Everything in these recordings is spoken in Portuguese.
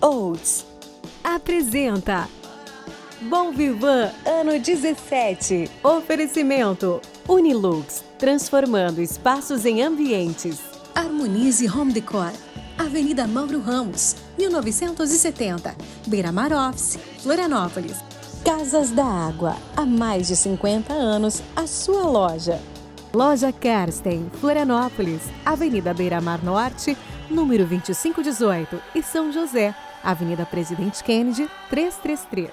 Oats apresenta Bom Vivan Ano 17. Oferecimento Unilux, transformando espaços em ambientes. Harmonize Home Decor, Avenida Mauro Ramos, 1970, Beira-Mar Office, Florianópolis. Casas da Água, há mais de 50 anos, a sua loja. Loja Kersten, Florianópolis, Avenida Beira-Mar Norte, número 2518 e São José, Avenida Presidente Kennedy, 333.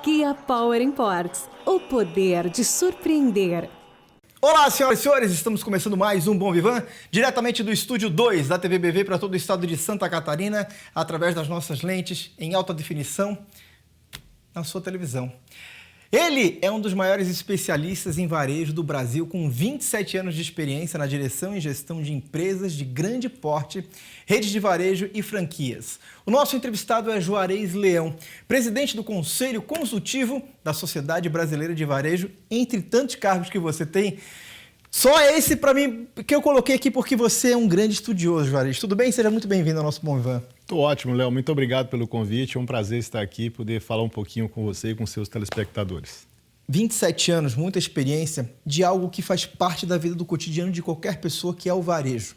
Kia Power Imports, o poder de surpreender. Olá, senhoras e senhores, estamos começando mais um Bom Vivan, diretamente do Estúdio 2 da TV BV para todo o estado de Santa Catarina, através das nossas lentes em alta definição na sua televisão. Ele é um dos maiores especialistas em varejo do Brasil, com 27 anos de experiência na direção e gestão de empresas de grande porte, redes de varejo e franquias. O nosso entrevistado é Juarez Leão, presidente do Conselho Consultivo da Sociedade Brasileira de Varejo, entre tantos cargos que você tem. Só esse, para mim, que eu coloquei aqui porque você é um grande estudioso, Juarez. Tudo bem? Seja muito bem-vindo ao nosso Bom Vivan. Estou ótimo, Léo. Muito obrigado pelo convite. É um prazer estar aqui e poder falar um pouquinho com você e com seus telespectadores. 27 anos, muita experiência de algo que faz parte da vida do cotidiano de qualquer pessoa, que é o varejo.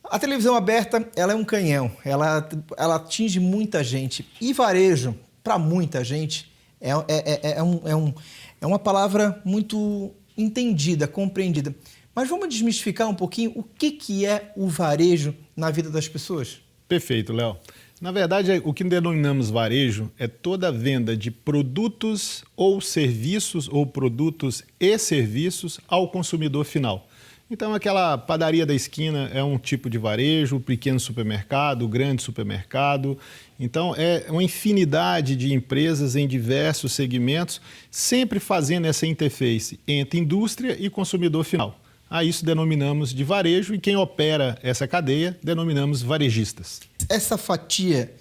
A televisão aberta, ela é um canhão, ela atinge muita gente. E varejo, para muita gente, é uma palavra muito entendida, compreendida. Mas vamos desmistificar um pouquinho o que é o varejo na vida das pessoas? Perfeito, Léo. Na verdade, o que denominamos varejo é toda a venda de produtos ou serviços ou produtos e serviços ao consumidor final. Então, aquela padaria da esquina é um tipo de varejo, o pequeno supermercado, o grande supermercado. Então, é uma infinidade de empresas em diversos segmentos, sempre fazendo essa interface entre indústria e consumidor final. A isso denominamos de varejo e quem opera essa cadeia denominamos varejistas. Essa fatia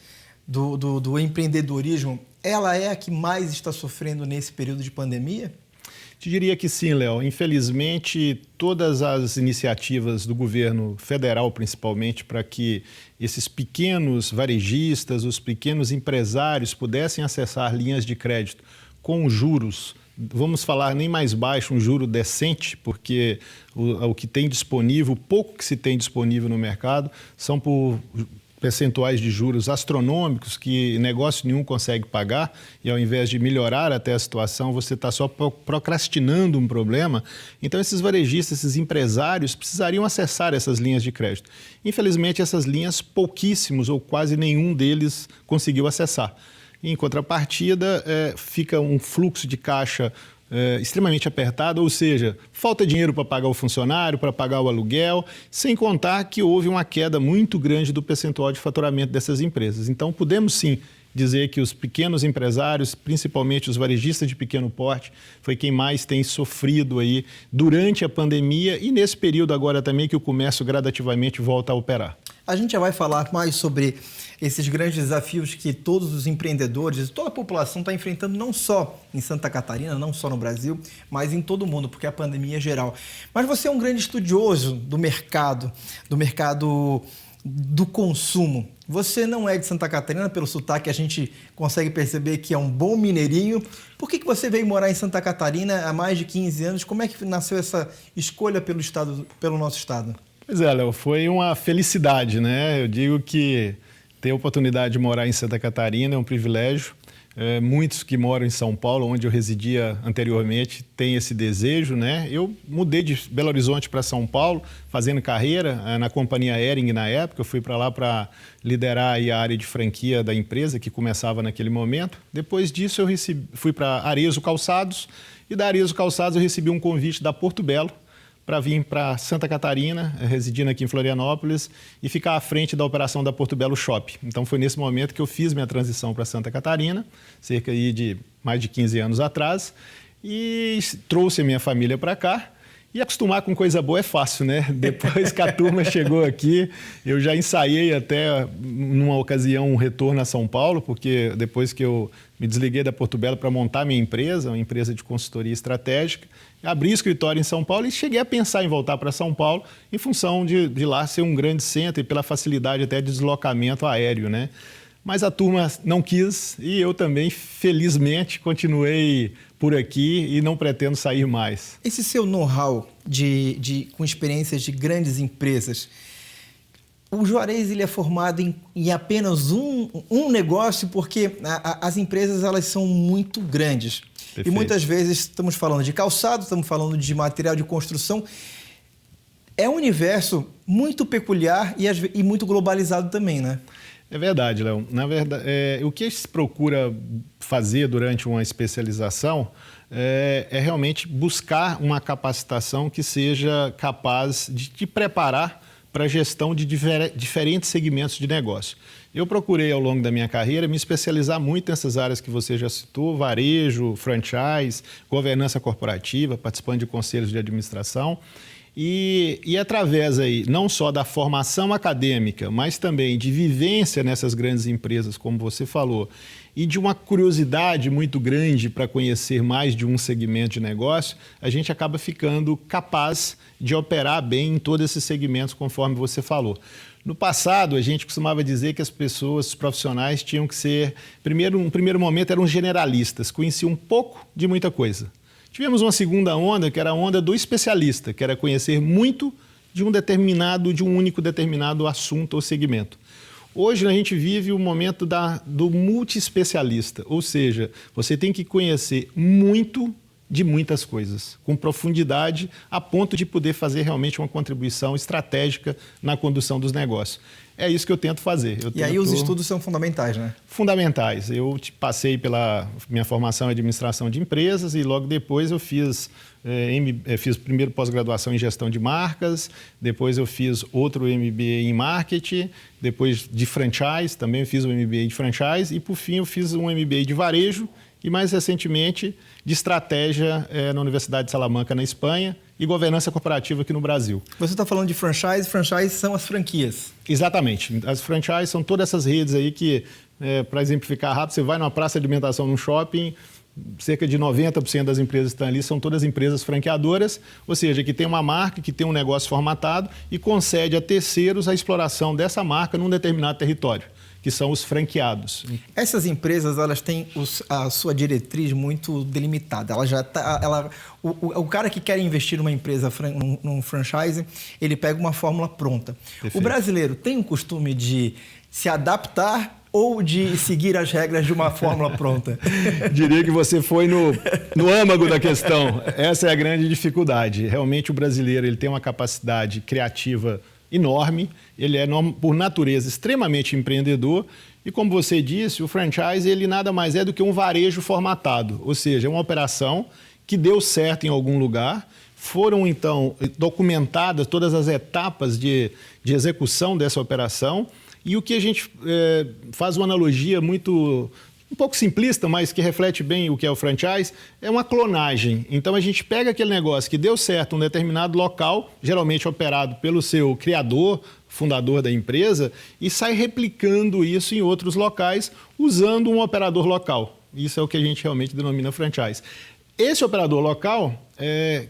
do empreendedorismo, ela é a que mais está sofrendo nesse período de pandemia? Te diria que sim, Léo. Infelizmente, todas as iniciativas do governo federal, principalmente, para que esses pequenos varejistas, os pequenos empresários pudessem acessar linhas de crédito com juros, vamos falar nem mais baixo, um juro decente, porque o que tem disponível, o pouco que se tem disponível no mercado, são por percentuais de juros astronômicos que negócio nenhum consegue pagar e ao invés de melhorar até a situação, você está só procrastinando um problema. Então, esses varejistas, esses empresários precisariam acessar essas linhas de crédito. Infelizmente, essas linhas, pouquíssimos ou quase nenhum deles conseguiu acessar. Em contrapartida, fica um fluxo de caixa extremamente apertado, ou seja, falta dinheiro para pagar o funcionário, para pagar o aluguel, sem contar que houve uma queda muito grande do percentual de faturamento dessas empresas. Então, podemos sim dizer que os pequenos empresários, principalmente os varejistas de pequeno porte, foi quem mais tem sofrido aí durante a pandemia e nesse período agora também que o comércio gradativamente volta a operar. A gente já vai falar mais sobre esses grandes desafios que todos os empreendedores, toda a população está enfrentando, não só em Santa Catarina, não só no Brasil, mas em todo o mundo, porque a pandemia é geral. Mas você é um grande estudioso do mercado do consumo. Você não é de Santa Catarina, pelo sotaque a gente consegue perceber que é um bom mineirinho. Por que você veio morar em Santa Catarina há mais de 15 anos? Como é que nasceu essa escolha pelo nosso estado? Pois é, Léo, foi uma felicidade, né? Eu digo que ter a oportunidade de morar em Santa Catarina é um privilégio. Muitos que moram em São Paulo, onde eu residia anteriormente, têm esse desejo, né? Eu mudei de Belo Horizonte para São Paulo, fazendo carreira na companhia Hering na época. Eu fui para lá para liderar aí a área de franquia da empresa, que começava naquele momento. Depois disso, eu fui para Arezzo Calçados, e da Arezzo Calçados eu recebi um convite da Porto Belo, para vir para Santa Catarina, residindo aqui em Florianópolis, e ficar à frente da operação da Porto Belo Shop. Então, foi nesse momento que eu fiz minha transição para Santa Catarina, cerca de mais de 15 anos atrás, e trouxe a minha família para cá. E acostumar com coisa boa é fácil, né? Depois que a turma chegou aqui, eu já ensaiei até, numa ocasião, um retorno a São Paulo, porque depois que eu me desliguei da Porto Belo para montar minha empresa, uma empresa de consultoria estratégica, abri escritório em São Paulo e cheguei a pensar em voltar para São Paulo em função de lá ser um grande centro e pela facilidade até de deslocamento aéreo, né? mas a turma não quis e eu também, felizmente, continuei por aqui e não pretendo sair mais. Esse seu know-how com experiências de grandes empresas, o Juarez ele é formado em apenas um negócio, porque as empresas elas são muito grandes. Perfeito. E muitas vezes estamos falando de calçado, estamos falando de material de construção. É um universo muito peculiar e muito globalizado também, né? É verdade, Léo. Na verdade, o que se procura fazer durante uma especialização é realmente buscar uma capacitação que seja capaz de te preparar para a gestão de diferentes segmentos de negócio. Eu procurei, ao longo da minha carreira, me especializar muito nessas áreas que você já citou, varejo, franchise, governança corporativa, participando de conselhos de administração. E através aí, não só da formação acadêmica, mas também de vivência nessas grandes empresas, como você falou, e de uma curiosidade muito grande para conhecer mais de um segmento de negócio, a gente acaba ficando capaz de operar bem em todos esses segmentos, conforme você falou. No passado, a gente costumava dizer que as pessoas, os profissionais, tinham que ser, no primeiro momento, eram generalistas, conheciam um pouco de muita coisa. Tivemos uma segunda onda, que era a onda do especialista, que era conhecer muito de um único determinado assunto ou segmento. Hoje a gente vive o momento do multi-especialista, ou seja, você tem que conhecer muito de muitas coisas, com profundidade, a ponto de poder fazer realmente uma contribuição estratégica na condução dos negócios. É isso que eu tento fazer. Aí os estudos são fundamentais, né? Fundamentais. Eu passei pela minha formação em administração de empresas e logo depois eu fiz primeiro pós-graduação em gestão de marcas, depois eu fiz outro MBA em marketing, depois de franchise, também fiz um MBA de franchise e por fim eu fiz um MBA de varejo e mais recentemente de estratégia na Universidade de Salamanca, na Espanha, e governança corporativa aqui no Brasil. Você está falando de franchise são as franquias. Exatamente. As franchises são todas essas redes aí que, para exemplificar rápido, você vai numa praça de alimentação num shopping, cerca de 90% das empresas que estão ali são todas empresas franqueadoras, ou seja, que tem uma marca, que tem um negócio formatado e concede a terceiros a exploração dessa marca num determinado território, que são os franqueados. Essas empresas elas têm a sua diretriz muito delimitada. O cara que quer investir numa empresa, num franchise, ele pega uma fórmula pronta. Perfeito. O brasileiro tem o costume de se adaptar ou de seguir as regras de uma fórmula pronta? Diria que você foi no âmago da questão. Essa é a grande dificuldade. Realmente o brasileiro ele tem uma capacidade criativa enorme, ele é, por natureza, extremamente empreendedor e, como você disse, o franchise ele nada mais é do que um varejo formatado, ou seja, é uma operação que deu certo em algum lugar, foram, então, documentadas todas as etapas de execução dessa operação e o que a gente faz uma analogia um pouco simplista, mas que reflete bem o que é o franchise, é uma clonagem. Então, a gente pega aquele negócio que deu certo em um determinado local, geralmente operado pelo seu criador, fundador da empresa, e sai replicando isso em outros locais, usando um operador local. Isso é o que a gente realmente denomina franchise. Esse operador local,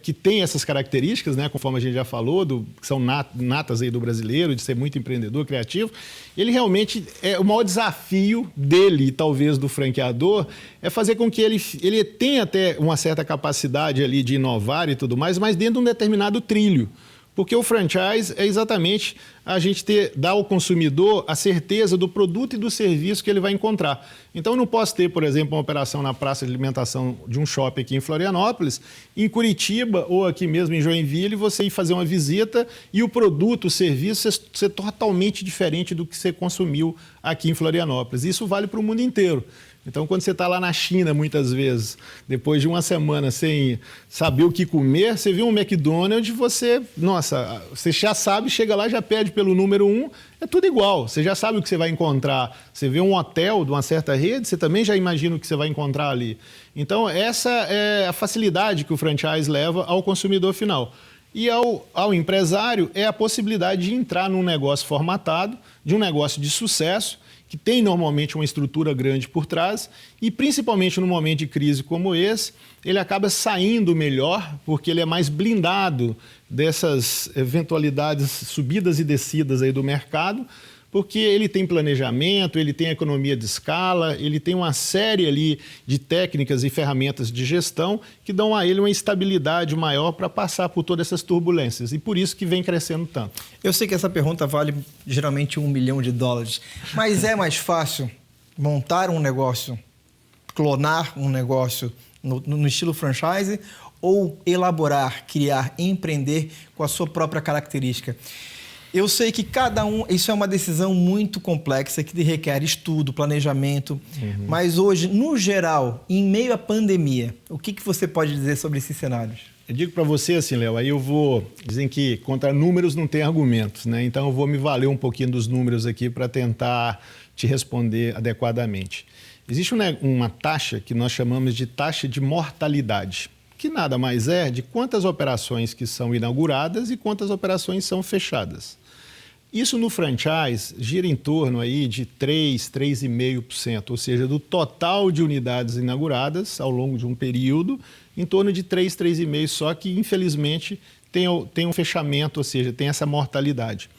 que tem essas características, né, conforme a gente já falou, que são natas aí do brasileiro, de ser muito empreendedor, criativo, ele realmente, o maior desafio dele, talvez do franqueador, é fazer com que ele tenha até uma certa capacidade ali de inovar e tudo mais, mas dentro de um determinado trilho. Porque o franchise é exatamente a gente dar ao consumidor a certeza do produto e do serviço que ele vai encontrar. Então, eu não posso ter, por exemplo, uma operação na praça de alimentação de um shopping aqui em Florianópolis, em Curitiba ou aqui mesmo em Joinville, você ir fazer uma visita e o produto, o serviço ser totalmente diferente do que você consumiu aqui em Florianópolis. Isso vale para o mundo inteiro. Então, quando você está lá na China, muitas vezes, depois de uma semana sem saber o que comer, você vê um McDonald's, você já sabe, chega lá, já pede pelo número 1, é tudo igual, você já sabe o que você vai encontrar. Você vê um hotel de uma certa rede, você também já imagina o que você vai encontrar ali. Então, essa é a facilidade que o franchise leva ao consumidor final. E ao empresário é a possibilidade de entrar num negócio formatado, de um negócio de sucesso, que tem normalmente uma estrutura grande por trás e, principalmente no momento de crise como esse, ele acaba saindo melhor porque ele é mais blindado dessas eventualidades subidas e descidas aí do mercado, porque ele tem planejamento, ele tem economia de escala, ele tem uma série ali de técnicas e ferramentas de gestão que dão a ele uma estabilidade maior para passar por todas essas turbulências. E por isso que vem crescendo tanto. Eu sei que essa pergunta vale geralmente $1 milhão, mas é mais fácil montar um negócio, clonar um negócio no estilo franchise ou elaborar, criar, empreender com a sua própria característica? Eu sei que isso é uma decisão muito complexa que requer estudo, planejamento, mas hoje, no geral, em meio à pandemia, o que você pode dizer sobre esses cenários? Eu digo para você assim, Léo, aí eu vou... Dizem que contra números não tem argumentos, né? Então eu vou me valer um pouquinho dos números aqui para tentar te responder adequadamente. Existe uma taxa que nós chamamos de taxa de mortalidade, que nada mais é de quantas operações que são inauguradas e quantas operações são fechadas. Isso no franchise gira em torno aí de 3,5%, ou seja, do total de unidades inauguradas ao longo de um período, em torno de 3,5%, só que infelizmente tem um fechamento, ou seja, tem essa mortalidade.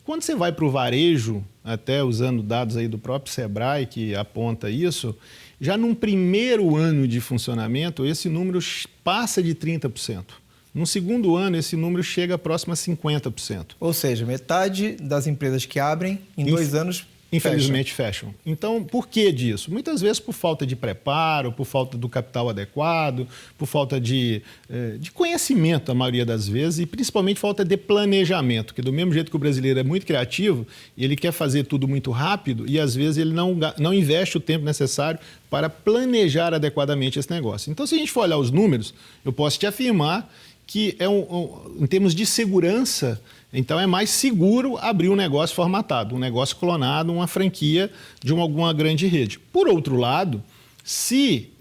Quando você vai para o varejo, até usando dados aí do próprio Sebrae, que aponta isso, já num primeiro ano de funcionamento, esse número passa de 30%. No segundo ano, esse número chega próximo a 50%. Ou seja, metade das empresas que abrem, em 2 anos, infelizmente fecham. Então, por que disso? Muitas vezes por falta de preparo, por falta do capital adequado, por falta de conhecimento, a maioria das vezes, e principalmente falta de planejamento, que do mesmo jeito que o brasileiro é muito criativo, ele quer fazer tudo muito rápido e às vezes ele não investe o tempo necessário para planejar adequadamente esse negócio. Então, se a gente for olhar os números, eu posso te afirmar que em termos de segurança, então é mais seguro abrir um negócio formatado, um negócio clonado, uma franquia de alguma grande rede. Por outro lado,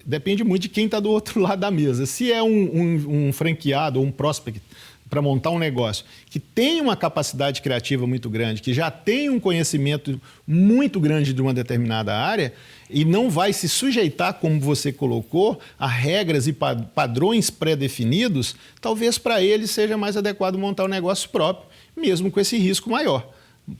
depende muito de quem está do outro lado da mesa. Se é um franqueado ou um prospect para montar um negócio que tem uma capacidade criativa muito grande, que já tem um conhecimento muito grande de uma determinada área e não vai se sujeitar, como você colocou, a regras e padrões pré-definidos, talvez para ele seja mais adequado montar um negócio próprio, mesmo com esse risco maior.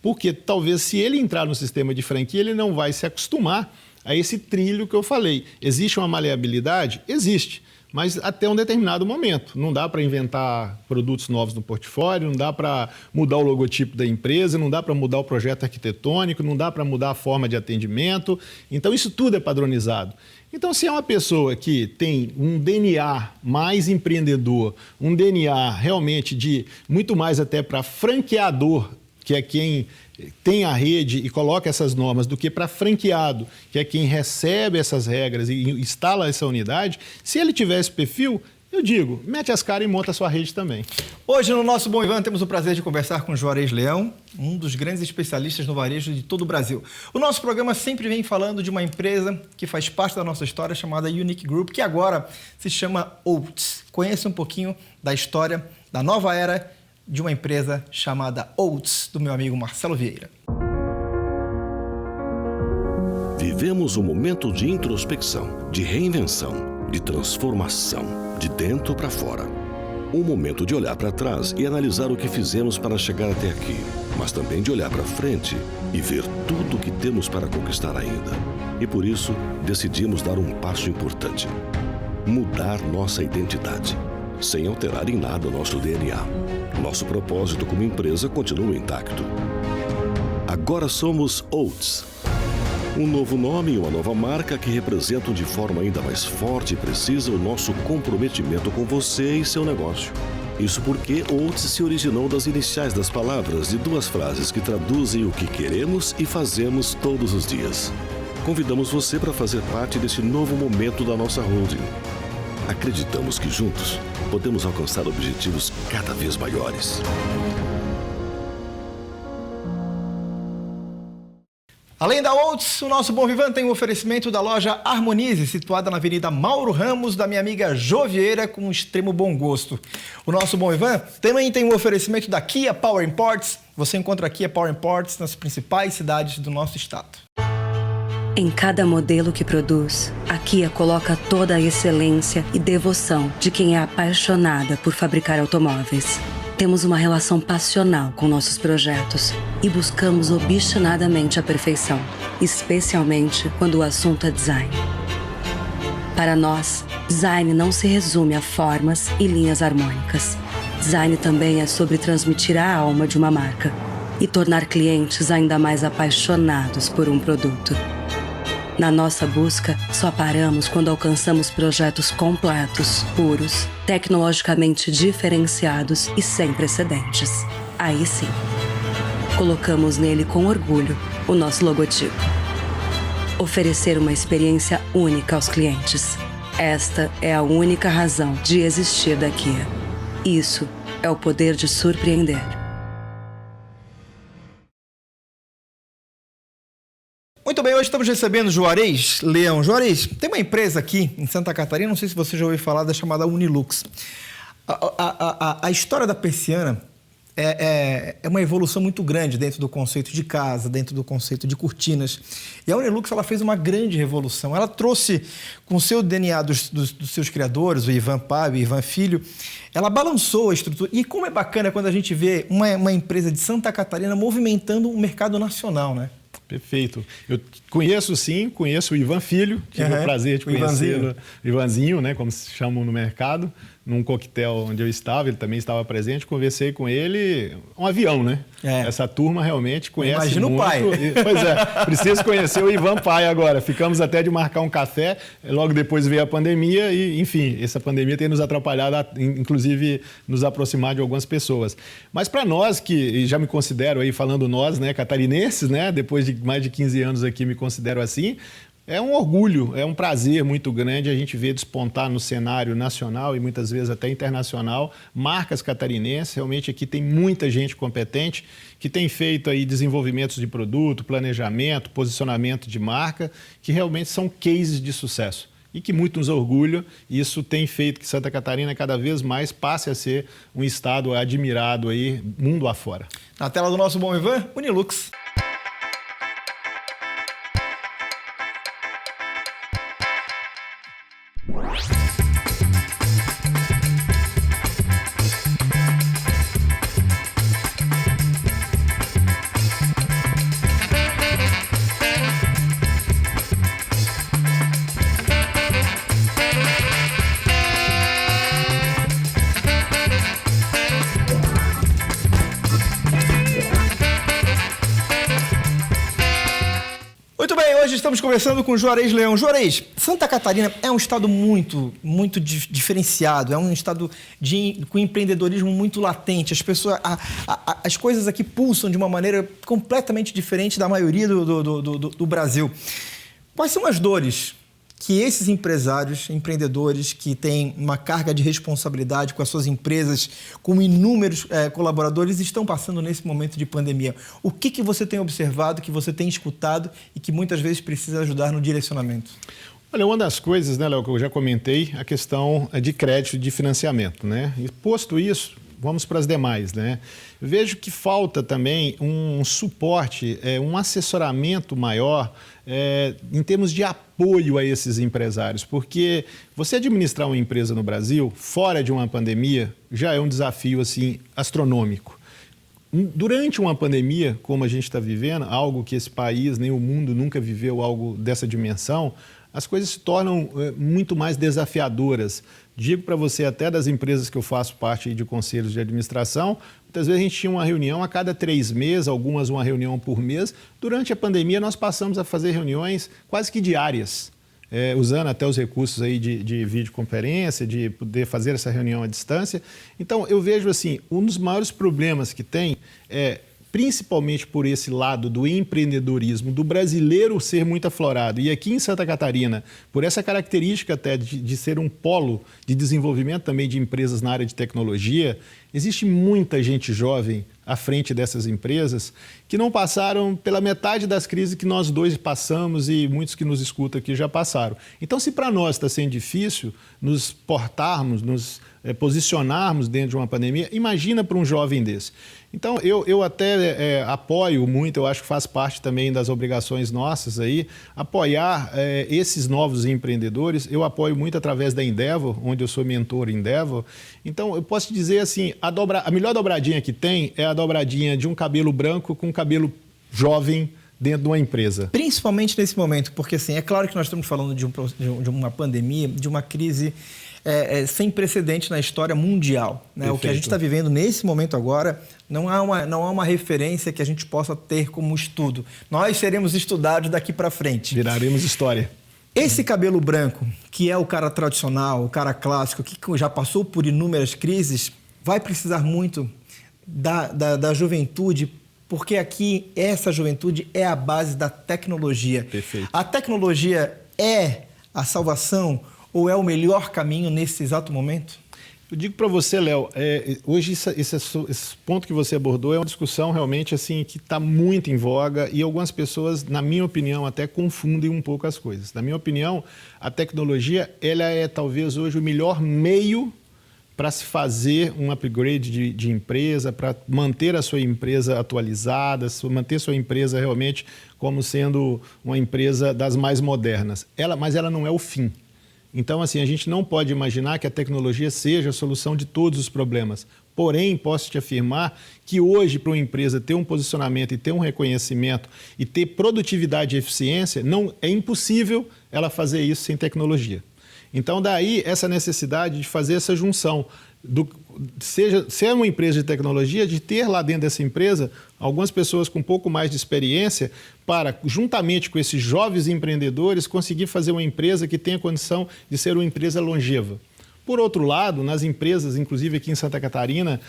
Porque talvez se ele entrar no sistema de franquia, ele não vai se acostumar a esse trilho que eu falei. Existe uma maleabilidade? Existe. Mas até um determinado momento. Não dá para inventar produtos novos no portfólio, não dá para mudar o logotipo da empresa, não dá para mudar o projeto arquitetônico, não dá para mudar a forma de atendimento. Então, isso tudo é padronizado. Então, se é uma pessoa que tem um DNA mais empreendedor, um DNA realmente de muito mais até para franqueador, que é quem tem a rede e coloca essas normas, do que para franqueado, que é quem recebe essas regras e instala essa unidade, se ele tiver esse perfil, eu digo, mete as caras e monta a sua rede também. Hoje, no nosso Bom Ivan, temos o prazer de conversar com Juarez Leão, um dos grandes especialistas no varejo de todo o Brasil. O nosso programa sempre vem falando de uma empresa que faz parte da nossa história, chamada Unique Group, que agora se chama Oats. Conheça um pouquinho da história da nova era de uma empresa chamada Oats, do meu amigo Marcelo Vieira. Vivemos um momento de introspecção, de reinvenção, de transformação, de dentro para fora. Um momento de olhar para trás e analisar o que fizemos para chegar até aqui, mas também de olhar para frente e ver tudo o que temos para conquistar ainda. E por isso, decidimos dar um passo importante: mudar nossa identidade, sem alterar em nada nosso DNA. Nosso propósito como empresa continua intacto. Agora somos Oats. Um novo nome e uma nova marca que representam de forma ainda mais forte e precisa o nosso comprometimento com você e seu negócio. Isso porque Oats se originou das iniciais das palavras de 2 frases que traduzem o que queremos e fazemos todos os dias. Convidamos você para fazer parte desse novo momento da nossa holding. Acreditamos que juntos podemos alcançar objetivos cada vez maiores. Além da Oats, o nosso Bom Vivan tem um oferecimento da loja Harmonize, situada na Avenida Mauro Ramos, da minha amiga Jo Vieira, com um extremo bom gosto. O nosso Bom Vivan também tem um oferecimento da Kia Power Imports. Você encontra a Kia Power Imports nas principais cidades do nosso estado. Em cada modelo que produz, a Kia coloca toda a excelência e devoção de quem é apaixonada por fabricar automóveis. Temos uma relação passional com nossos projetos e buscamos obstinadamente a perfeição, especialmente quando o assunto é design. Para nós, design não se resume a formas e linhas harmônicas. Design também é sobre transmitir a alma de uma marca e tornar clientes ainda mais apaixonados por um produto. Na nossa busca, só paramos quando alcançamos projetos completos, puros, tecnologicamente diferenciados e sem precedentes. Aí sim, colocamos nele com orgulho o nosso logotipo. Oferecer uma experiência única aos clientes. Esta é a única razão de existir da Kia. Isso é o poder de surpreender. Muito bem, hoje estamos recebendo Juarez Leão. Juarez, tem uma empresa aqui em Santa Catarina, não sei se você já ouviu falar, da chamada Unilux. A história da persiana é uma evolução muito grande dentro do conceito de casa, dentro do conceito de cortinas. E a Unilux, ela fez uma grande revolução. Ela trouxe, com o seu DNA dos seus criadores, o Ivan pai, o Ivan filho, ela balançou a estrutura. E como é bacana quando a gente vê uma empresa de Santa Catarina movimentando o mercado nacional, né? Perfeito. Eu conheço o Ivan Filho, tive o prazer de conhecê-lo, Ivanzinho, né, como se chamam no mercado, num coquetel onde eu estava, ele também estava presente, conversei com ele, um avião, né? Essa turma realmente conhece Imagina muito. O pai. Pois é, preciso conhecer o Ivan pai agora. Ficamos até de marcar um café, logo depois veio a pandemia e, enfim, essa pandemia tem nos atrapalhado, inclusive nos aproximar de algumas pessoas. Mas para nós, que já me considero aí, falando nós, né, catarinenses, né, depois de mais de 15 anos aqui me considero assim, é um orgulho, é um prazer muito grande a gente ver despontar no cenário nacional e muitas vezes até internacional marcas catarinenses. Realmente aqui tem muita gente competente que tem feito aí desenvolvimentos de produto, planejamento, posicionamento de marca, que realmente são cases de sucesso e que muito nos orgulha. Isso tem feito que Santa Catarina cada vez mais passe a ser um estado admirado aí mundo afora. Na tela do nosso bom Ivan, Unilux. Muito bem, hoje estamos conversando com Juarez Leão. Juarez, Santa Catarina é um estado muito diferenciado, é um estado com empreendedorismo muito latente. As pessoas, as coisas aqui pulsam de uma maneira completamente diferente da maioria do Brasil. Quais são as dores que esses empresários, empreendedores que têm uma carga de responsabilidade com as suas empresas, com inúmeros colaboradores, estão passando nesse momento de pandemia? O que você tem observado, que você tem escutado e que muitas vezes precisa ajudar no direcionamento? Olha, uma das coisas, né, Léo, que eu já comentei, a questão de crédito e de financiamento, né? E posto isso, vamos para as demais, né? Eu vejo que falta também um suporte, um assessoramento maior em termos de apoio a esses empresários, porque você administrar uma empresa no Brasil, fora de uma pandemia, já é um desafio assim astronômico. Durante uma pandemia, como a gente está vivendo, algo que esse país, nem o mundo nunca viveu algo dessa dimensão, as coisas se tornam muito mais desafiadoras. Digo para você, até das empresas que eu faço parte de conselhos de administração, muitas vezes a gente tinha uma reunião a cada 3 meses, algumas uma reunião por mês. Durante a pandemia, nós passamos a fazer reuniões quase que diárias, usando até os recursos aí de videoconferência, de poder fazer essa reunião à distância. Então, eu vejo assim, um dos maiores problemas que tem principalmente por esse lado do empreendedorismo, do brasileiro ser muito aflorado. E aqui em Santa Catarina, por essa característica até de ser um polo de desenvolvimento também de empresas na área de tecnologia, existe muita gente jovem à frente dessas empresas que não passaram pela metade das crises que nós dois passamos e muitos que nos escutam aqui já passaram. Então, se para nós está sendo difícil nos portarmos, nos posicionarmos dentro de uma pandemia. Imagina para um jovem desse. Então, eu até apoio muito, eu acho que faz parte também das obrigações nossas aí, apoiar esses novos empreendedores. Eu apoio muito através da Endeavor, onde eu sou mentor Endeavor. Então, eu posso te dizer assim, a melhor dobradinha que tem é a dobradinha de um cabelo branco com um cabelo jovem dentro de uma empresa. Principalmente nesse momento, porque assim, é claro que nós estamos falando de uma pandemia, de uma crise sem precedente na história mundial, né? O que a gente está vivendo nesse momento agora não há uma referência que a gente possa ter como estudo. Nós seremos estudados daqui para frente. Viraremos história. Esse cabelo branco, que é o cara tradicional, o cara clássico, que já passou por inúmeras crises, vai precisar muito da juventude, porque aqui essa juventude é a base da tecnologia. Perfeito. A tecnologia é a salvação ou é o melhor caminho nesse exato momento? Eu digo para você, Léo, hoje esse ponto que você abordou é uma discussão realmente assim que está muito em voga e algumas pessoas, na minha opinião, até confundem um pouco as coisas. Na minha opinião, a tecnologia ela é talvez hoje o melhor meio para se fazer um upgrade de empresa, para manter a sua empresa atualizada, manter a sua empresa realmente como sendo uma empresa das mais modernas. Mas ela não é o fim. Então, assim, a gente não pode imaginar que a tecnologia seja a solução de todos os problemas. Porém, posso te afirmar que hoje, para uma empresa ter um posicionamento e ter um reconhecimento e ter produtividade e eficiência, é impossível ela fazer isso sem tecnologia. Então, daí essa necessidade de fazer essa junção, se é uma empresa de tecnologia, de ter lá dentro dessa empresa algumas pessoas com um pouco mais de experiência para, juntamente com esses jovens empreendedores, conseguir fazer uma empresa que tenha condição de ser uma empresa longeva. Por outro lado, nas empresas, inclusive aqui em Santa Catarina,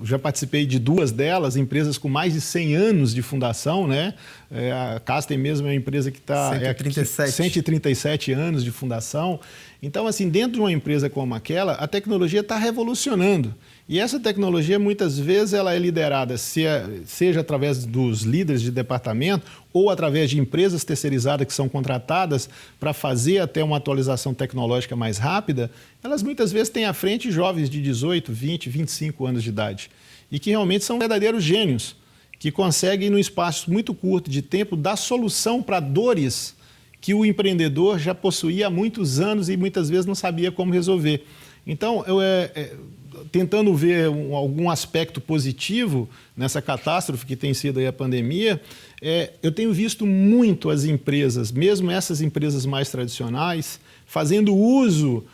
já participei de 2 delas, empresas com mais de 100 anos de fundação, né? A Castem mesmo é uma empresa que está... 137 anos de fundação. Então, assim, dentro de uma empresa como aquela, a tecnologia está revolucionando. E essa tecnologia, muitas vezes, ela é liderada, seja através dos líderes de departamento ou através de empresas terceirizadas que são contratadas para fazer até uma atualização tecnológica mais rápida, elas muitas vezes têm à frente jovens de 18, 20, 25 anos de idade e que realmente são verdadeiros gênios, que conseguem, num espaço muito curto de tempo, dar solução para dores que o empreendedor já possuía há muitos anos e muitas vezes não sabia como resolver. Então, tentando ver algum aspecto positivo nessa catástrofe que tem sido aí a pandemia, eu tenho visto muito as empresas, mesmo essas empresas mais tradicionais, fazendo uso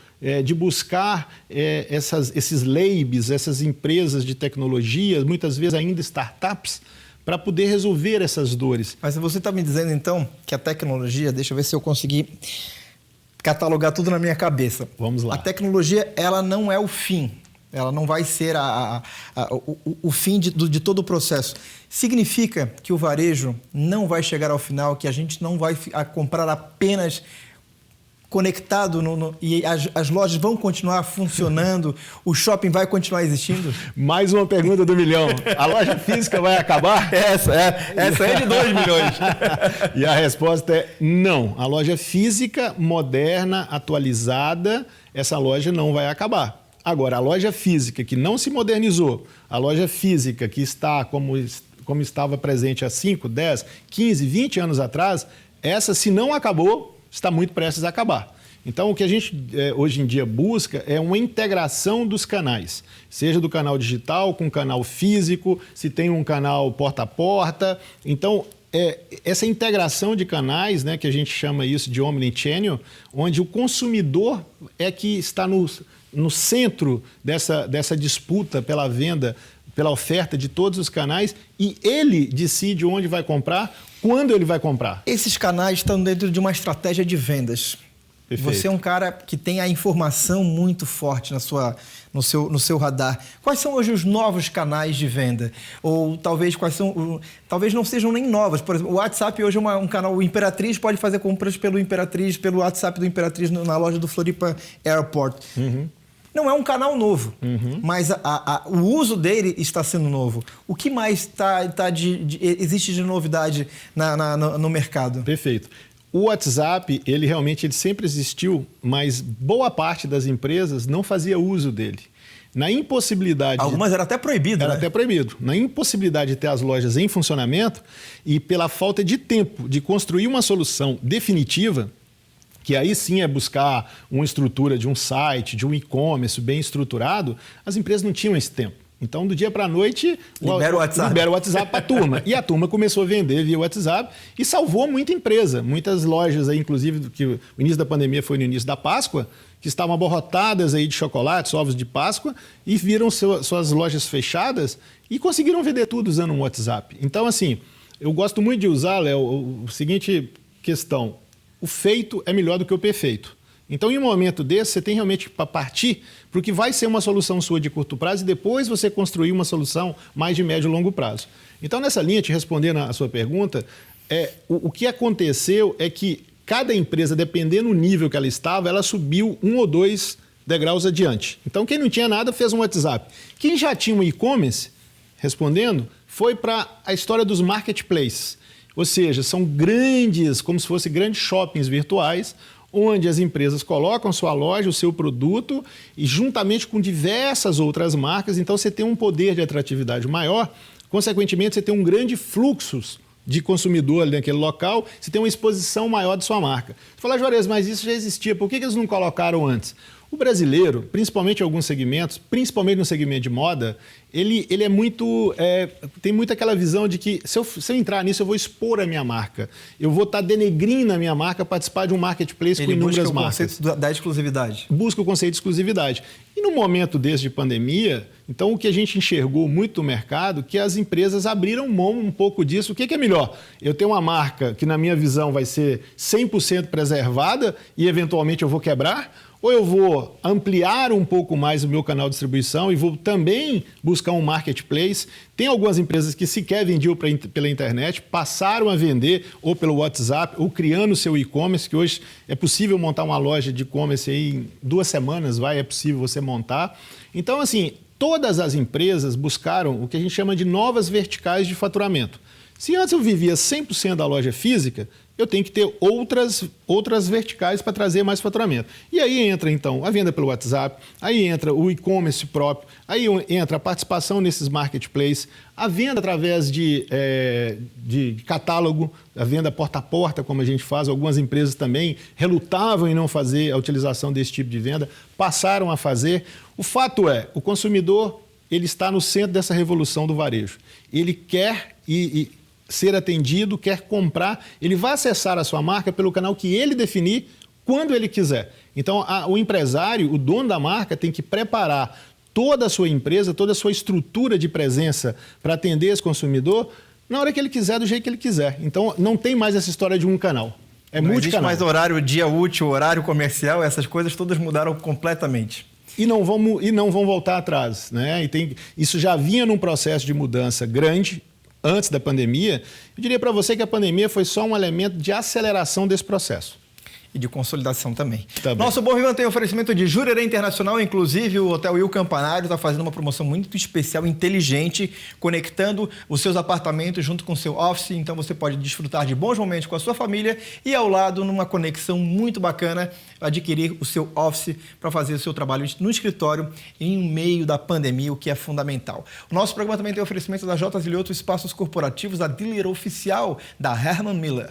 de buscar esses labs, essas empresas de tecnologia, muitas vezes ainda startups, para poder resolver essas dores. Mas você está me dizendo, então, que a tecnologia, deixa eu ver se eu consegui catalogar tudo na minha cabeça. Vamos lá. A tecnologia, ela não é o fim. Ela não vai ser o fim de todo o processo. Significa que o varejo não vai chegar ao final, que a gente não vai comprar apenas conectado e as lojas vão continuar funcionando, o shopping vai continuar existindo? Mais uma pergunta do milhão. A loja física vai acabar? Essa é de 2 milhões. E a resposta é não. A loja física, moderna, atualizada, essa loja não vai acabar. Agora, a loja física que não se modernizou, a loja física que está como estava presente há 5, 10, 15, 20 anos atrás, essa, se não acabou, está muito prestes a acabar. Então, o que a gente hoje em dia busca é uma integração dos canais, seja do canal digital com o canal físico, se tem um canal porta a porta. Então, essa integração de canais, né, que a gente chama isso de omnichannel, onde o consumidor é que está no centro dessa disputa pela venda, pela oferta de todos os canais, e ele decide onde vai comprar, quando ele vai comprar. Esses canais estão dentro de uma estratégia de vendas. Perfeito. Você é um cara que tem a informação muito forte no seu radar. Quais são hoje os novos canais de venda? Ou talvez talvez não sejam nem novos. Por exemplo, o WhatsApp hoje é um canal. O Imperatriz pode fazer compras pelo WhatsApp do Imperatriz na loja do Floripa Airport. Uhum. Não é um canal novo, mas o uso dele está sendo novo. O que mais existe de novidade no mercado? Perfeito. O WhatsApp, ele sempre existiu, mas boa parte das empresas não fazia uso dele. Na impossibilidade... Algumas era até proibido, Era né? até proibido. Na impossibilidade de ter as lojas em funcionamento e pela falta de tempo de construir uma solução definitiva, que aí sim é buscar uma estrutura de um site, de um e-commerce bem estruturado, as empresas não tinham esse tempo. Então, do dia para a noite, libera o WhatsApp para a turma. E a turma começou a vender via WhatsApp e salvou muita empresa. Muitas lojas, aí, inclusive, que o início da pandemia foi no início da Páscoa, que estavam abarrotadas aí de chocolates, ovos de Páscoa, e viram suas lojas fechadas e conseguiram vender tudo usando um WhatsApp. Então, assim, eu gosto muito de usar, Léo, a seguinte questão: o feito é melhor do que o perfeito. Então, em um momento desse, você tem realmente para partir para o que vai ser uma solução sua de curto prazo e depois você construir uma solução mais de médio e longo prazo. Então, nessa linha, te respondendo a sua pergunta, o que aconteceu é que cada empresa, dependendo do nível que ela estava, ela subiu 1 ou 2 degraus adiante. Então, quem não tinha nada fez um WhatsApp. Quem já tinha um e-commerce, respondendo, foi para a história dos marketplaces. Ou seja, são grandes, como se fossem grandes shoppings virtuais, onde as empresas colocam sua loja, o seu produto, e juntamente com diversas outras marcas, então você tem um poder de atratividade maior, consequentemente você tem um grande fluxo de consumidor ali naquele local, você tem uma exposição maior de sua marca. Você fala, Juarez, mas isso já existia, por que eles não colocaram antes? O brasileiro, principalmente em alguns segmentos, principalmente no segmento de moda, ele é muito, tem muito aquela visão de que se eu entrar nisso, eu vou expor a minha marca. Eu vou estar denegrindo a minha marca, participar de um marketplace com inúmeras marcas. Ele busca o conceito da exclusividade. Busca o conceito de exclusividade. E no momento desse de pandemia, então o que a gente enxergou muito no mercado, que as empresas abriram mão um pouco disso. O que é melhor? Eu tenho uma marca que, na minha visão, vai ser 100% preservada e, eventualmente, eu vou quebrar? Ou eu vou ampliar um pouco mais o meu canal de distribuição e vou também buscar um marketplace? Tem algumas empresas que sequer vendiam pela internet, passaram a vender ou pelo WhatsApp ou criando o seu e-commerce, que hoje é possível montar uma loja de e-commerce aí em 2 semanas, é possível você montar. Então, assim, todas as empresas buscaram o que a gente chama de novas verticais de faturamento. Se antes eu vivia 100% da loja física, eu tenho que ter outras verticais para trazer mais faturamento. E aí entra, então, a venda pelo WhatsApp, aí entra o e-commerce próprio, aí entra a participação nesses marketplaces, a venda através de catálogo, a venda porta a porta, como a gente faz. Algumas empresas também relutavam em não fazer a utilização desse tipo de venda, passaram a fazer. O fato é, o consumidor ele está no centro dessa revolução do varejo. Ele quer ser atendido, quer comprar, ele vai acessar a sua marca pelo canal que ele definir quando ele quiser. Então, o empresário, o dono da marca, tem que preparar toda a sua empresa, toda a sua estrutura de presença para atender esse consumidor na hora que ele quiser, do jeito que ele quiser. Então, não tem mais essa história de um canal. É multicanal. Não existe mais horário, dia útil, horário comercial, essas coisas todas mudaram completamente. E não vão voltar atrás, né? Isso já vinha num processo de mudança grande, antes da pandemia. Eu diria para você que a pandemia foi só um elemento de aceleração desse processo. E de consolidação também. Nosso Bom Vivan tem oferecimento de Jurerê Internacional, inclusive o Hotel Il Campanário está fazendo uma promoção muito especial, inteligente, conectando os seus apartamentos junto com o seu office. Então você pode desfrutar de bons momentos com a sua família e ao lado, numa conexão muito bacana, adquirir o seu office para fazer o seu trabalho no escritório em meio da pandemia, o que é fundamental. O nosso programa também tem oferecimento da J. Zilioto Espaços Corporativos, a dealer oficial da Herman Miller.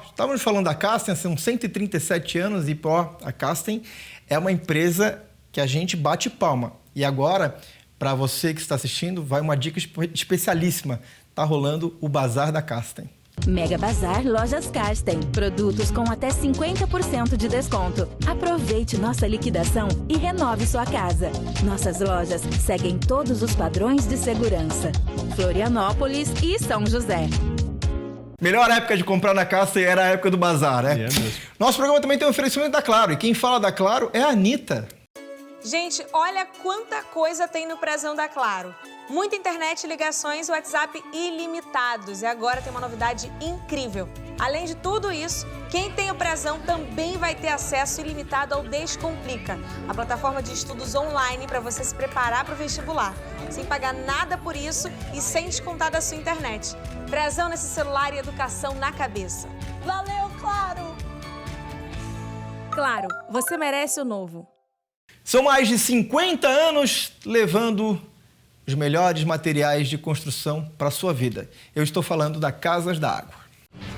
Estávamos falando da Casten, são 137 anos e a Casten é uma empresa que a gente bate palma. E agora, para você que está assistindo, vai uma dica especialíssima. Está rolando o Bazar da Casten. Mega Bazar Lojas Casten. Produtos com até 50% de desconto. Aproveite nossa liquidação e renove sua casa. Nossas lojas seguem todos os padrões de segurança. Florianópolis e São José. Melhor época de comprar na Casten era a época do bazar, né? É mesmo. Nosso programa também tem um oferecimento da Claro. E quem fala da Claro é a Anitta. Gente, olha quanta coisa tem no Prezão da Claro. Muita internet, ligações, WhatsApp ilimitados. E agora tem uma novidade incrível. Além de tudo isso, quem tem o Prezão também vai ter acesso ilimitado ao Descomplica, a plataforma de estudos online para você se preparar para o vestibular, sem pagar nada por isso e sem descontar da sua internet. Prezão nesse celular e educação na cabeça. Valeu, Claro! Claro, você merece o novo. São mais de 50 anos levando os melhores materiais de construção para a sua vida. Eu estou falando da Casas da Água.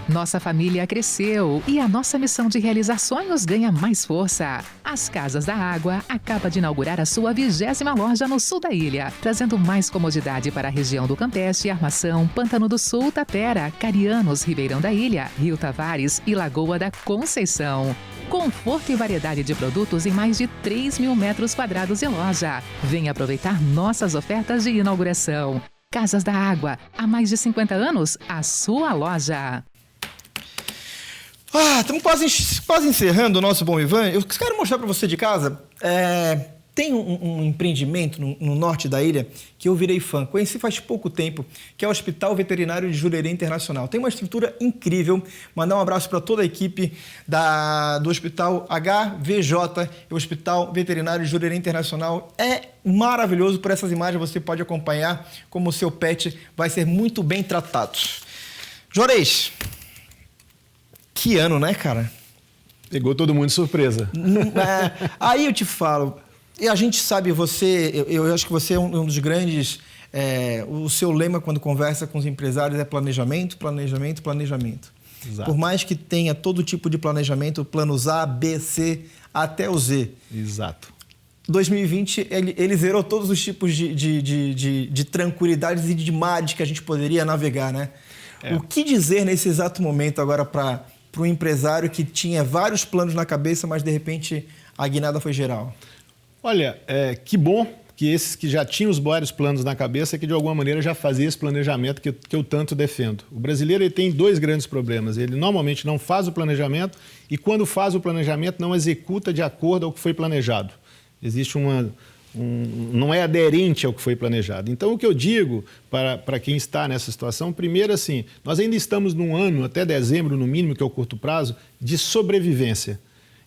Nossa família cresceu e a nossa missão de realizar sonhos ganha mais força. As Casas da Água acaba de inaugurar a sua 20ª loja no sul da ilha, trazendo mais comodidade para a região do Campeche, Armação, Pântano do Sul, Tapera, Carianos, Ribeirão da Ilha, Rio Tavares e Lagoa da Conceição. Conforto e variedade de produtos em mais de 3.000 metros quadrados de loja. Venha aproveitar nossas ofertas de inauguração. Casas da Água, há mais de 50 anos, a sua loja. Estamos quase encerrando o nosso Bom Vivan. Eu quero mostrar para você de casa. Tem um empreendimento no norte da ilha que eu virei fã. Conheci faz pouco tempo, que é o Hospital Veterinário de Jurerê Internacional. Tem uma estrutura incrível. Mandar um abraço para toda a equipe do Hospital HVJ, o Hospital Veterinário de Jurerê Internacional. É maravilhoso. Por essas imagens você pode acompanhar como o seu pet vai ser muito bem tratado. Juarez, que ano, né, cara? Pegou todo mundo de surpresa. Aí eu te falo, e a gente sabe, eu acho que você é um dos grandes, o seu lema quando conversa com os empresários é planejamento, planejamento, planejamento. Exato. Por mais que tenha todo tipo de planejamento, planos A, B, C, até o Z. Exato. 2020, ele zerou todos os tipos de tranquilidades e de mares que a gente poderia navegar, né? O que dizer nesse exato momento agora para o empresário que tinha vários planos na cabeça, mas de repente a guinada foi geral? Olha, que bom que esses que já tinham os vários planos na cabeça, que de alguma maneira já fazia esse planejamento que eu tanto defendo. O brasileiro ele tem dois grandes problemas. Ele normalmente não faz o planejamento e quando faz o planejamento não executa de acordo ao que foi planejado. Existe não é aderente ao que foi planejado. Então, o que eu digo para quem está nessa situação, primeiro assim, nós ainda estamos num ano, até dezembro no mínimo, que é o curto prazo, de sobrevivência.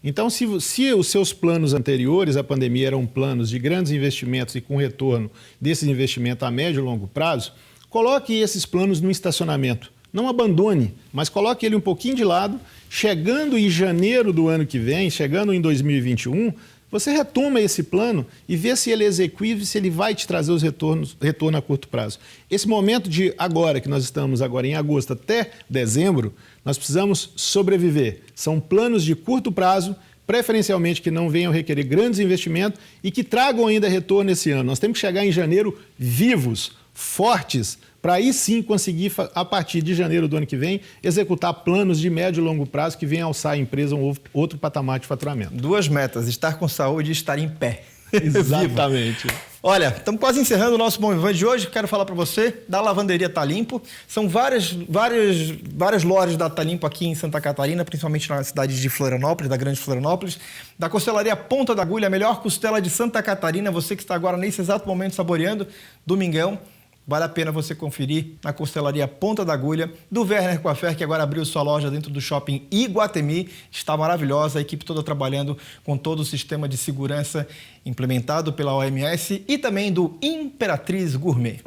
Então, se os seus planos anteriores à pandemia eram planos de grandes investimentos e com retorno desses investimentos a médio e longo prazo, coloque esses planos no estacionamento. Não abandone, mas coloque ele um pouquinho de lado. Chegando em janeiro do ano que vem, chegando em 2021, você retoma esse plano e vê se ele é execuível, se ele vai te trazer os retorno a curto prazo. Esse momento de agora, que nós estamos agora em agosto até dezembro, nós precisamos sobreviver. São planos de curto prazo, preferencialmente que não venham requerer grandes investimentos e que tragam ainda retorno esse ano. Nós temos que chegar em janeiro vivos, fortes, para aí sim conseguir, a partir de janeiro do ano que vem, executar planos de médio e longo prazo que venham alçar a empresa a um outro patamar de faturamento. Duas metas, estar com saúde e estar em pé. Exatamente. Olha, estamos quase encerrando o nosso Bom Vivan de hoje. Quero falar para você da lavanderia Tá Limpo. São várias lojas da Tá Limpo aqui em Santa Catarina, principalmente na cidade de Florianópolis, da grande Florianópolis. Da Costelaria Ponta da Agulha, a melhor costela de Santa Catarina. Você que está agora nesse exato momento saboreando, domingão. Vale a pena você conferir na Costelaria Ponta da Agulha, do Werner Coafer, que agora abriu sua loja dentro do shopping Iguatemi. Está maravilhosa, a equipe toda trabalhando com todo o sistema de segurança implementado pela OMS e também do Imperatriz Gourmet.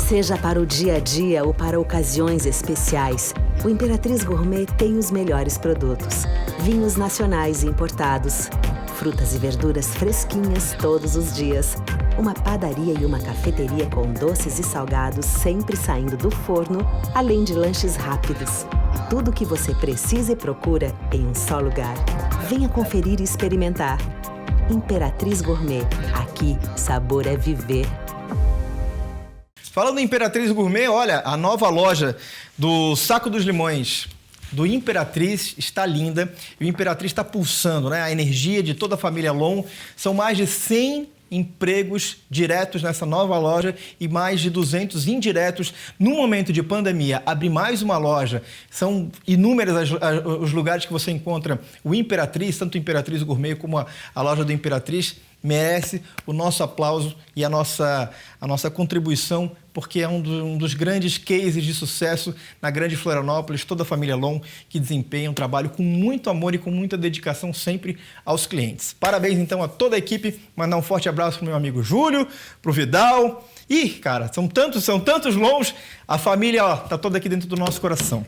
Seja para o dia a dia ou para ocasiões especiais, o Imperatriz Gourmet tem os melhores produtos. Vinhos nacionais e importados, frutas e verduras fresquinhas todos os dias. Uma padaria e uma cafeteria com doces e salgados sempre saindo do forno, além de lanches rápidos. Tudo o que você precisa e procura em um só lugar. Venha conferir e experimentar. Imperatriz Gourmet. Aqui, sabor é viver. Falando em Imperatriz Gourmet, olha, a nova loja do Saco dos Limões do Imperatriz está linda. E o Imperatriz está pulsando, né? A energia de toda a família Lon. São mais de 100 empregos diretos nessa nova loja e mais de 200 indiretos. No momento de pandemia, abrir mais uma loja, são inúmeros os lugares que você encontra o Imperatriz, tanto o Imperatriz Gourmet como a loja do Imperatriz. merece o nosso aplauso e a nossa contribuição, porque é um dos grandes cases de sucesso na grande Florianópolis, toda a família Lon que desempenha um trabalho com muito amor e com muita dedicação sempre aos clientes. Parabéns então a toda a equipe, mandar um forte abraço para o meu amigo Júlio, para o Vidal. Ih, cara, são tantos Lons, a família está toda aqui dentro do nosso coração.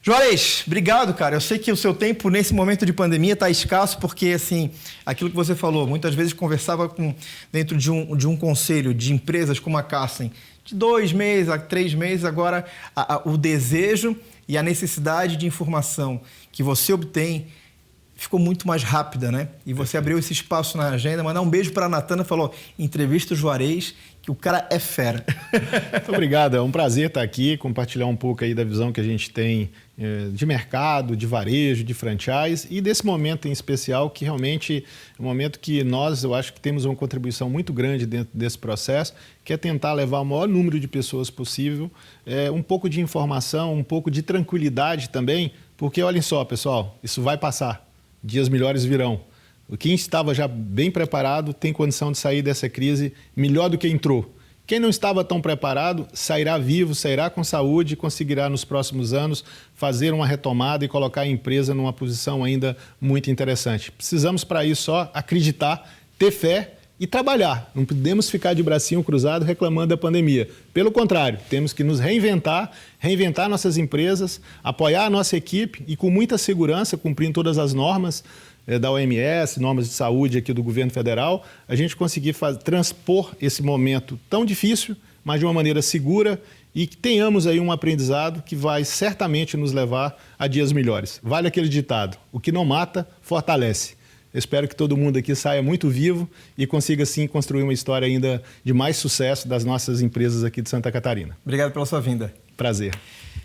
Juarez, obrigado, cara. Eu sei que o seu tempo nesse momento de pandemia está escasso, porque, assim, aquilo que você falou, muitas vezes conversava dentro de um conselho de empresas como a Carsten, de 2 meses a 3 meses, agora o desejo e a necessidade de informação que você obtém ficou muito mais rápida, né? E você abriu esse espaço na agenda. Mandar um beijo para a Natana, falou, entrevista o Juarez, que o cara é fera. Muito obrigado, é um prazer estar aqui, compartilhar um pouco aí da visão que a gente tem de mercado, de varejo, de franchise e desse momento em especial que realmente é um momento que nós, eu acho que temos uma contribuição muito grande dentro desse processo, que é tentar levar o maior número de pessoas possível, um pouco de informação, um pouco de tranquilidade também, porque olhem só, pessoal, isso vai passar, dias melhores virão. Quem estava já bem preparado tem condição de sair dessa crise melhor do que entrou. Quem não estava tão preparado sairá vivo, sairá com saúde e conseguirá nos próximos anos fazer uma retomada e colocar a empresa numa posição ainda muito interessante. Precisamos para isso só acreditar, ter fé e trabalhar. Não podemos ficar de bracinho cruzado reclamando da pandemia. Pelo contrário, temos que nos reinventar nossas empresas, apoiar a nossa equipe e com muita segurança, cumprindo todas as normas da OMS, normas de saúde aqui do governo federal, a gente conseguir transpor esse momento tão difícil, mas de uma maneira segura e que tenhamos aí um aprendizado que vai certamente nos levar a dias melhores. Vale aquele ditado, o que não mata, fortalece. Eu espero que todo mundo aqui saia muito vivo e consiga, sim, construir uma história ainda de mais sucesso das nossas empresas aqui de Santa Catarina. Obrigado pela sua vinda. Prazer.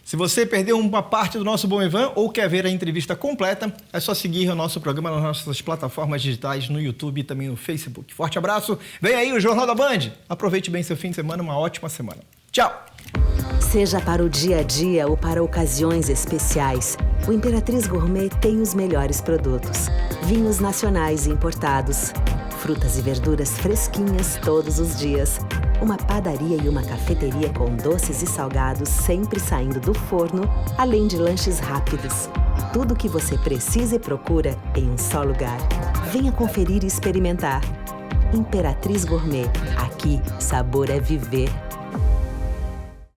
Se você perdeu uma parte do nosso Bom Vivan ou quer ver a entrevista completa, é só seguir o nosso programa nas nossas plataformas digitais, no YouTube e também no Facebook. Forte abraço. Vem aí o Jornal da Band. Aproveite bem seu fim de semana, uma ótima semana. Tchau! Seja para o dia a dia ou para ocasiões especiais, o Imperatriz Gourmet tem os melhores produtos. Vinhos nacionais e importados, frutas e verduras fresquinhas todos os dias, uma padaria e uma cafeteria com doces e salgados sempre saindo do forno, além de lanches rápidos. Tudo o que você precisa e procura em um só lugar. Venha conferir e experimentar. Imperatriz Gourmet. Aqui, sabor é viver.